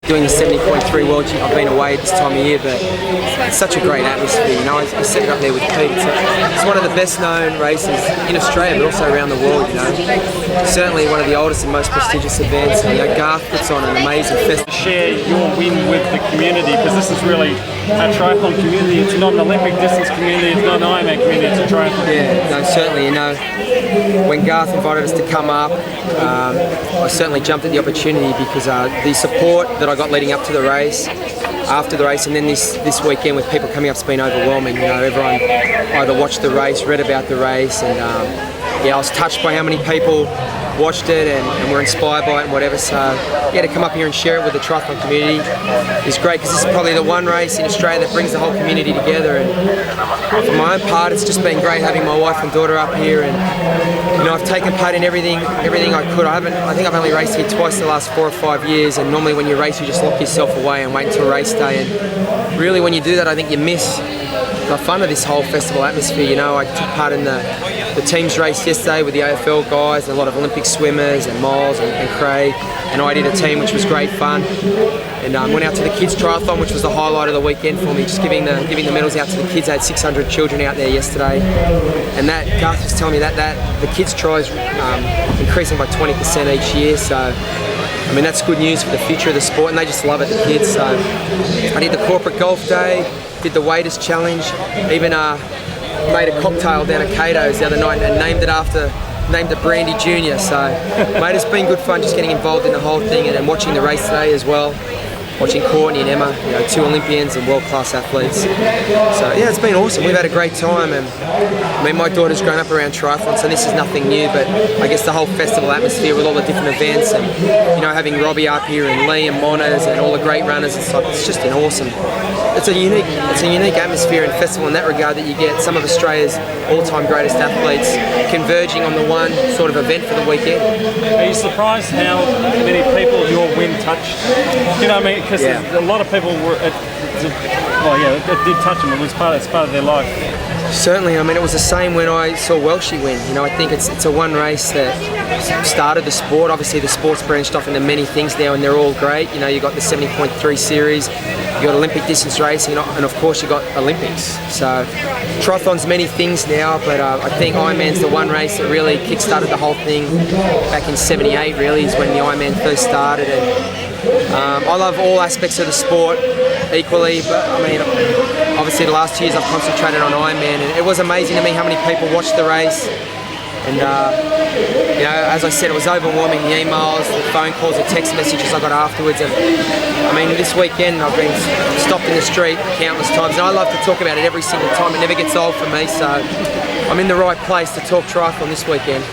Doing the 70.3 World Champ, I've been away at this time of year, but it's such a great atmosphere. You know, I set it up there with Pete. It's one of the best known races in Australia, but also around the world. You know, certainly one of the oldest and most prestigious events. You know, Garth puts on an amazing festival. Share your win with the community, because this is really a triathlon community. It's not an Olympic distance community. It's not an Ironman community. It's a triathlon. Yeah, no, certainly. You know, when Garth invited us to come up, I certainly jumped at the opportunity because the support that I got leading up to the race, after the race, and then this weekend with people coming up, it's been overwhelming. You know, everyone either watched the race, read about the race, and yeah, I was touched by how many people watched it and were inspired by it and whatever. So yeah, to come up here and share it with the triathlon community is great, because this is probably the one race in Australia that brings the whole community together. And for my own part, it's just been great having my wife and daughter up here, and you know, I've taken part in everything I could. I think I've only raced here twice in the last 4 or 5 years, and normally when you race you just lock yourself away and wait until race day, and really when you do that I think you miss the fun of this whole festival atmosphere. You know, I took part in the team's race yesterday with the AFL guys, and a lot of Olympic swimmers and Miles and Craig, and I did a team which was great fun, and went out to the kids triathlon, which was the highlight of the weekend for me, just giving the medals out to the kids. I had 600 children out there yesterday, and that Garth was telling me that the kids tries increasing by 20% each year, so I mean that's good news for the future of the sport, and they just love it, the kids. So I did the corporate golf day, did the waiters challenge, even made a cocktail down at Cato's the other night and named it Brandy Junior. So mate, it's been good fun just getting involved in the whole thing, and watching the race today as well. Watching Courtney and Emma, you know, 2 Olympians and world-class athletes. So yeah, it's been awesome. We've had a great time, and I mean, my daughter's grown up around triathlon, so this is nothing new. But I guess the whole festival atmosphere with all the different events, and you know, having Robbie up here and Lee and Monas and all the great runners and stuff, it's just an awesome. It's a unique atmosphere and festival in that regard, that you get some of Australia's all-time greatest athletes converging on the one sort of event for the weekend. Are you surprised how many people your win touched? You know what I mean? Because a lot of people were. It did touch them. It's part of their life. Certainly. I mean, it was the same when I saw Welshie win. You know, I think it's a one race that started the sport. Obviously, the sport's branched off into many things now, and they're all great. You know, you got the 70.3 series, you got Olympic distance racing, and of course you got Olympics. So triathlon's many things now, but I think Ironman's the one race that really kick-started the whole thing back in '78. Really, is when the Ironman first started, and I love all aspects of the sport equally, but I mean, obviously the last 2 years I've concentrated on Ironman, and it was amazing to me how many people watched the race. And you know, as I said, it was overwhelming, the emails, the phone calls, the text messages I got afterwards. And I mean, this weekend I've been stopped in the street countless times, and I love to talk about it every single time. It never gets old for me, so I'm in the right place to talk triathlon this weekend.